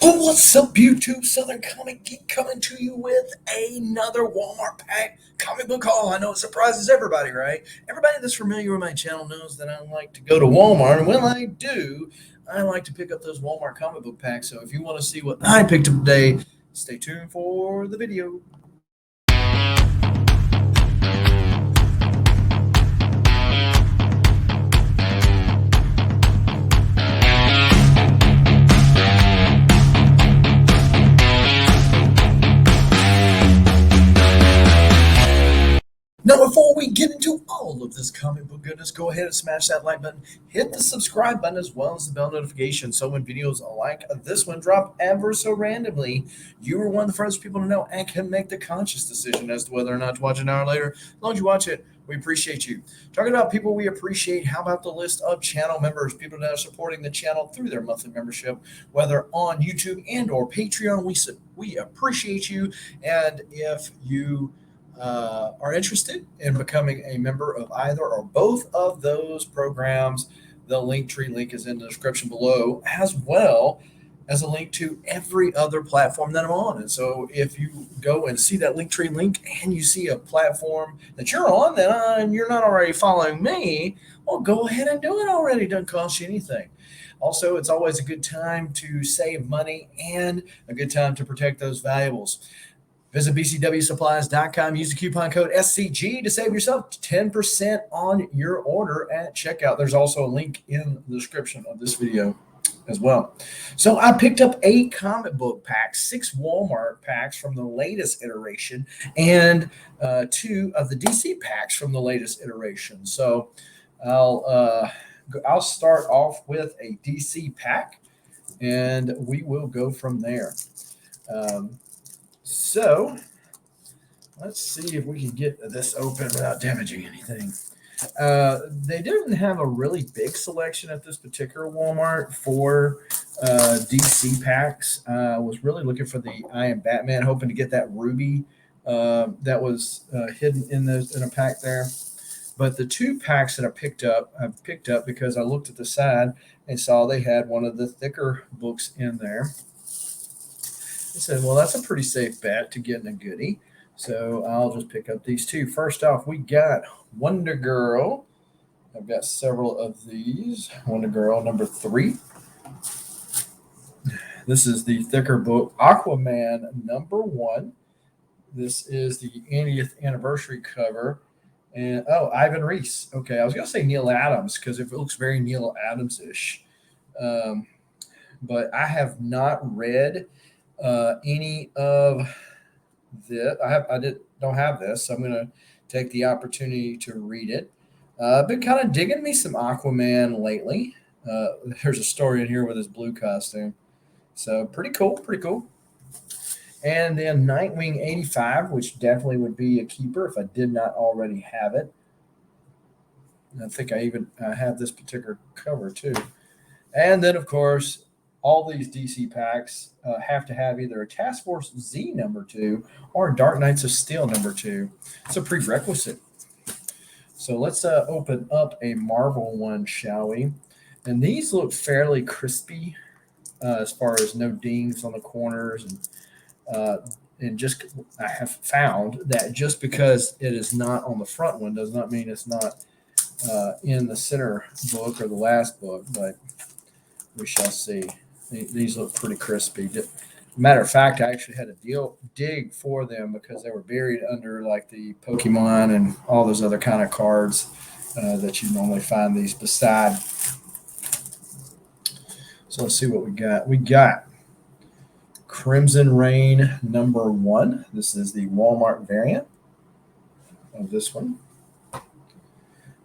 Oh, what's up, YouTube? Southern Comic Geek coming to you with another Walmart pack comic book haul. I know it surprises everybody, right? Everybody that's familiar with my channel knows that I like to go to Walmart, and when I do, I like to pick up those Walmart comic book packs. So if you want to see what I picked up today, stay tuned for the video. Now, before we get into all of this comic book goodness, go ahead and smash that like button, hit the subscribe button, as well as the bell notification. So when videos like this one drop ever so randomly, you are one of the first people to know and can make the conscious decision as to whether or not to watch an hour later. As long as you watch it, we appreciate you. Talking about people we appreciate, how about the list of channel members, people that are supporting the channel through their monthly membership, whether on YouTube and or Patreon. We appreciate you, and if you are interested in becoming a member of either or both of those programs, the Linktree link is in the description below, as well as a link to every other platform that I'm on. And so if you go and see that Linktree link and you see a platform that you're on that and you're not already following me, well, go ahead and do it already. It doesn't cost you anything. Also, it's always a good time to save money and a good time to protect those valuables. Visit bcwsupplies.com. Use the coupon code SCG to save yourself 10% on your order at checkout. There's also a link in the description of this video as well. So I picked up 8 comic book packs, 6 Walmart packs from the latest iteration, and 2 of the DC packs from the latest iteration. So I'll start off with a DC pack, and we will go from there. So let's see if we can get this open without damaging anything. They didn't have a really big selection at this particular Walmart for DC packs. I was really looking for the I Am Batman, hoping to get that ruby that was hidden in a pack there. But the 2 packs that I picked up because I looked at the side and saw they had one of the thicker books in there. I said, well, that's a pretty safe bet to get in a goodie. So I'll just pick up these 2. First off, we got Wonder Girl. I've got several of these. Wonder Girl number 3. This is the thicker book. Aquaman number 1. This is the 80th anniversary cover. And Ivan Reis. Okay, I was going to say Neil Adams because it looks very Neil Adams-ish. But I have not read any of this. Don't have this, so I'm going to take the opportunity to read it. I've been kind of digging me some Aquaman lately. There's a story in here with his blue costume, so pretty cool. And then Nightwing 85, which definitely would be a keeper if I did not already have it. I think I even have this particular cover too. And then, of course, all these DC packs have to have either a Task Force Z number 2 or Dark Knights of Steel number 2. It's a prerequisite. So let's open up a Marvel one, shall we? And these look fairly crispy as far as no dings on the corners. And just I have found that just because it is not on the front one does not mean it's not in the center book or the last book, but we shall see. These look pretty crispy. Matter of fact, I actually had to dig for them because they were buried under like the Pokemon and all those other kind of cards that you normally find these beside. So let's see what we got. We got Crimson Reign number 1. This is the Walmart variant of this one.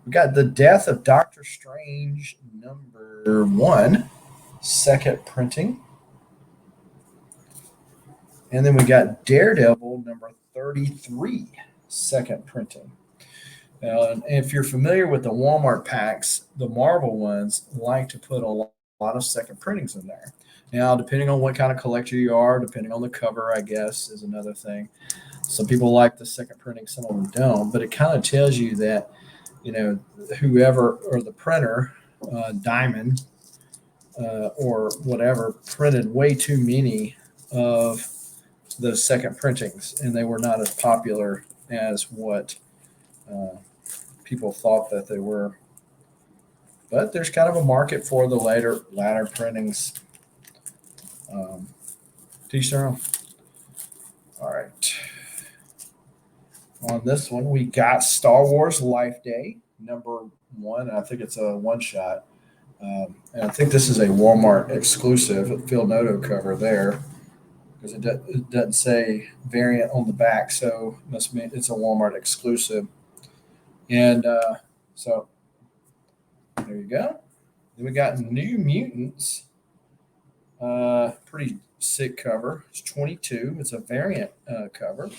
We got The Death of Doctor Strange number 1. Second printing. And then we got Daredevil number 33, second printing. Now, and if you're familiar with the Walmart packs, the Marvel ones like to put a lot of second printings in there. Now, depending on what kind of collector you are, depending on the cover, I guess, is another thing. Some people like the second printing, some of them don't, but it kind of tells you that, whoever or the printer, Diamond, or whatever printed way too many of those second printings, and they were not as popular as what uh, people thought that they were. But there's kind of a market for the latter printings. Teach their own. All right. On this one, we got Star Wars Life Day #1. I think it's a one shot. And I think this is a Walmart exclusive. Phil Noto cover there because it doesn't say variant on the back, so it must mean it's a Walmart exclusive. And so there you go. Then we got New Mutants. Pretty sick cover. It's 22. It's a variant cover.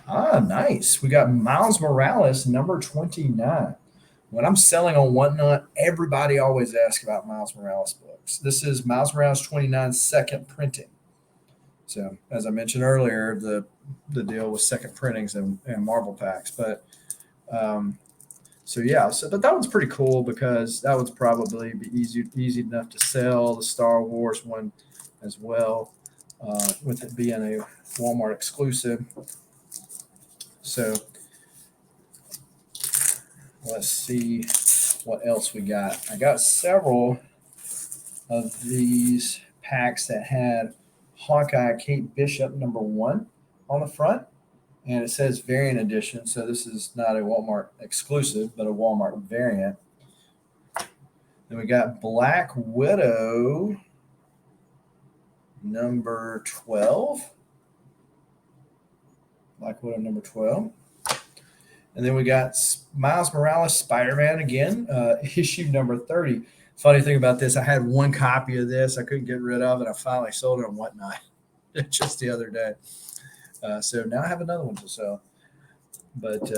Nice. We got Miles Morales #29. When I'm selling on Whatnot, everybody always asks about Miles Morales books. This is Miles Morales 29 second printing. So, as I mentioned earlier, the deal with second printings and Marvel packs. But but that one's pretty cool because that would probably be easy enough to sell. The Star Wars one as well, with it being a Walmart exclusive. So let's see what else we got. I got several of these packs that had Hawkeye Kate Bishop #1 on the front, and it says variant edition. So this is not a Walmart exclusive, but a Walmart variant. Then we got Black Widow #12. Black Widow #12. And then we got Miles Morales Spider-Man again, issue #30. Funny thing about this, I had one copy of this. I couldn't get rid of it. I finally sold it on Whatnot just the other day. So now I have another one to sell. But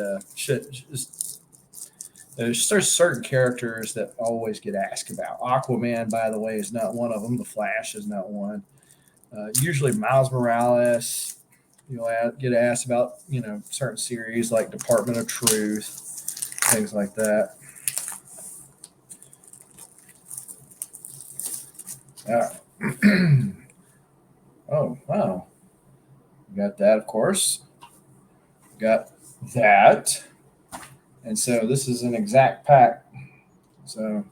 there's certain characters that always get asked about. Aquaman, by the way, is not one of them. The Flash is not one. Usually Miles Morales, you'll get asked about, certain series like Department of Truth, things like that. Oh, wow. Got that, of course. Got that. And so this is an exact pack. So,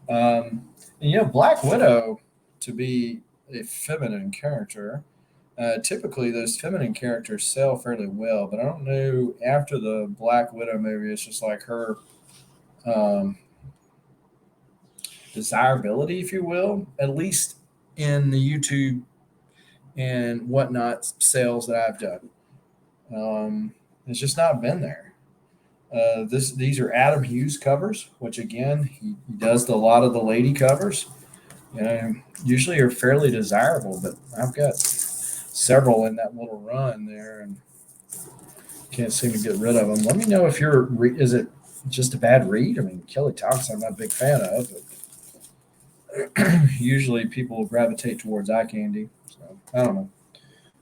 Black Widow, to be a feminine character, typically those feminine characters sell fairly well, but I don't know, after the Black Widow movie, it's just like her desirability, if you will, at least in the YouTube and Whatnot sales that I've done. It's just not been there. These are Adam Hughes covers, which again, he does a lot of the lady covers. Usually are fairly desirable, but I've got several in that little run there and can't seem to get rid of them. Let me know if is it just a bad read? I mean, Kelly Thompson, I'm not a big fan of, but usually people gravitate towards eye candy. So I don't know.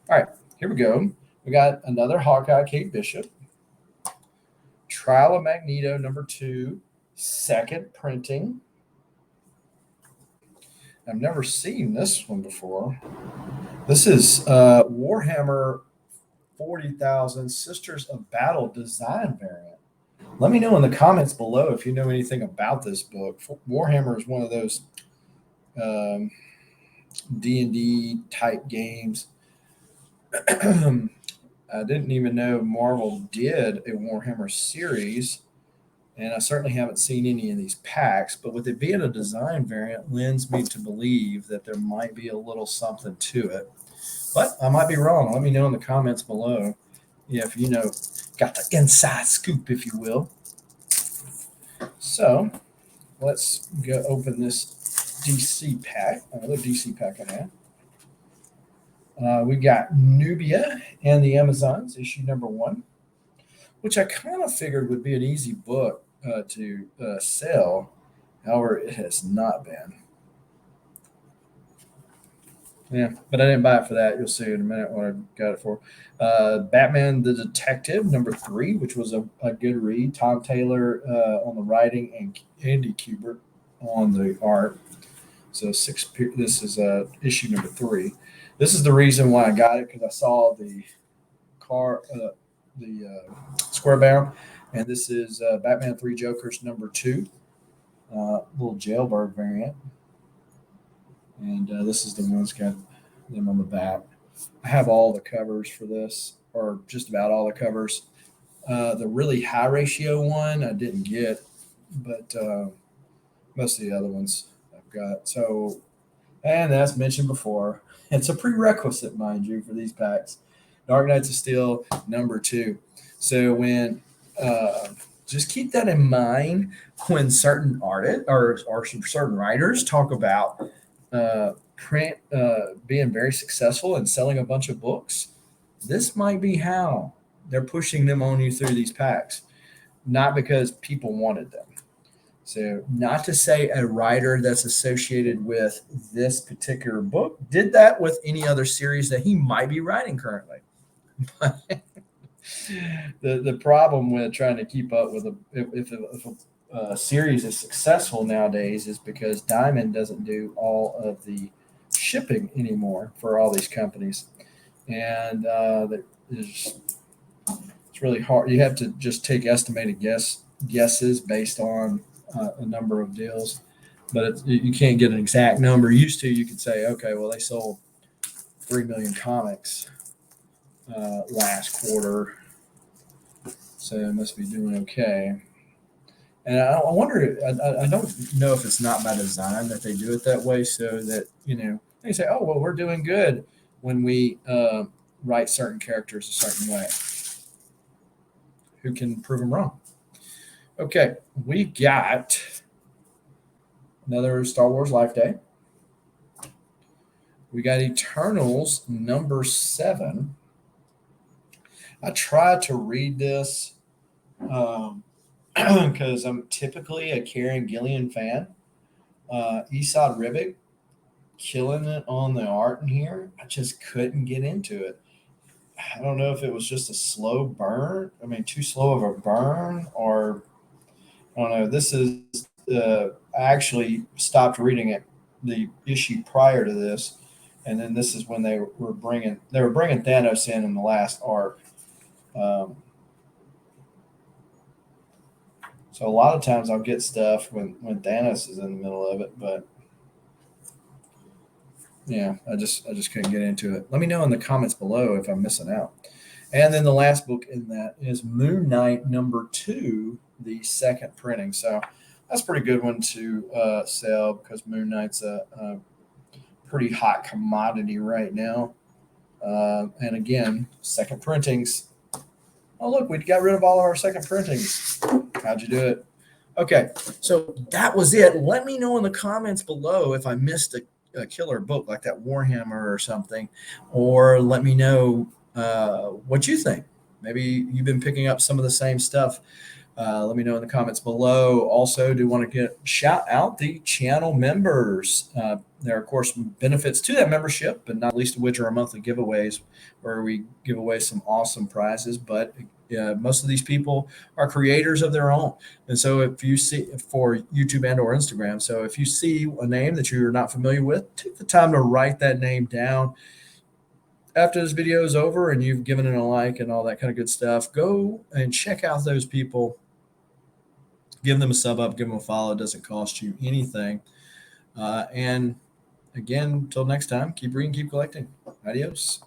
All right, here we go. We got another Hawkeye Kate Bishop. Trial of Magneto #2, second printing. I've never seen this one before. This is Warhammer 40,000 Sisters of Battle design variant. Let me know in the comments below if you know anything about this book. Warhammer is one of those D&D type games. I didn't even know Marvel did a Warhammer series, and I certainly haven't seen any of these packs, but with it being a design variant lends me to believe that there might be a little something to it. But I might be wrong. Let me know in the comments below if you got the inside scoop, if you will. So let's go open this DC pack, another DC pack I have. We got Nubia and the Amazons, issue #1, which I kind of figured would be an easy book to sell. However, it has not been. Yeah, but I didn't buy it for that. You'll see in a minute what I got it for. Batman the Detective #3, which was a good read. Tom Taylor on the writing and Andy Kubert on the art. So this is issue number 3. This is the reason why I got it, because I saw the square bound, and this is Batman 3 Jokers number 2, little jailbird variant, and this is the one that's got them on the back. I have all the covers for this, or just about all the covers. The really high ratio one I didn't get, but most of the other ones I've got. So, and as mentioned before, it's a prerequisite, mind you, for these packs. Dark Knights of Steel number 2. So when just keep that in mind when certain artists or certain writers talk about print being very successful and selling a bunch of books. This might be how they're pushing them on you through these packs, not because people wanted them. So, not to say a writer that's associated with this particular book did that with any other series that he might be writing currently. The problem with trying to keep up with if a series is successful nowadays is because Diamond doesn't do all of the shipping anymore for all these companies, and it's really hard. You have to just take estimated guesses based on a number of deals, but you can't get an exact number. Used to, you could say, okay, well, they sold 3 million comics last quarter, so it must be doing okay. And I wonder, I don't know if it's not by design that they do it that way, so that, they say, oh, well, we're doing good when we write certain characters a certain way. Who can prove them wrong? Okay, we got another Star Wars Life Day. We got Eternals number 7. I tried to read this because I'm typically a Kieran Gillian fan. Esad Ribic killing it on the art in here. I just couldn't get into it. I don't know if it was just a slow burn. I mean, too slow of a burn, or I don't know. This is I actually stopped reading it the issue prior to this, and then this is when they were bringing Thanos in the last arc. So a lot of times I'll get stuff when Thanos is in the middle of it, but yeah, I just couldn't get into it. Let me know in the comments below if I'm missing out. And then the last book in that is Moon Knight number 2, the second printing. So that's a pretty good one to sell, because Moon Knight's a pretty hot commodity right now. And again, second printings. Oh, look, we got rid of all of our second printings. How'd you do it? Okay, so that was it. Let me know in the comments below if I missed a killer book like that Warhammer or something, or let me know what you think. Maybe you've been picking up some of the same stuff. Let me know in the comments below. Also, do want to shout out the channel members. There are, of course, benefits to that membership, but not least of which are our monthly giveaways, where we give away some awesome prizes. But most of these people are creators of their own. And so if you see, for YouTube and or Instagram, so if you see a name that you're not familiar with, take the time to write that name down. After this video is over and you've given it a like and all that kind of good stuff, go and check out those people. Give them a sub up, give them a follow. It doesn't cost you anything. And again, until next time, keep reading, keep collecting. Adios.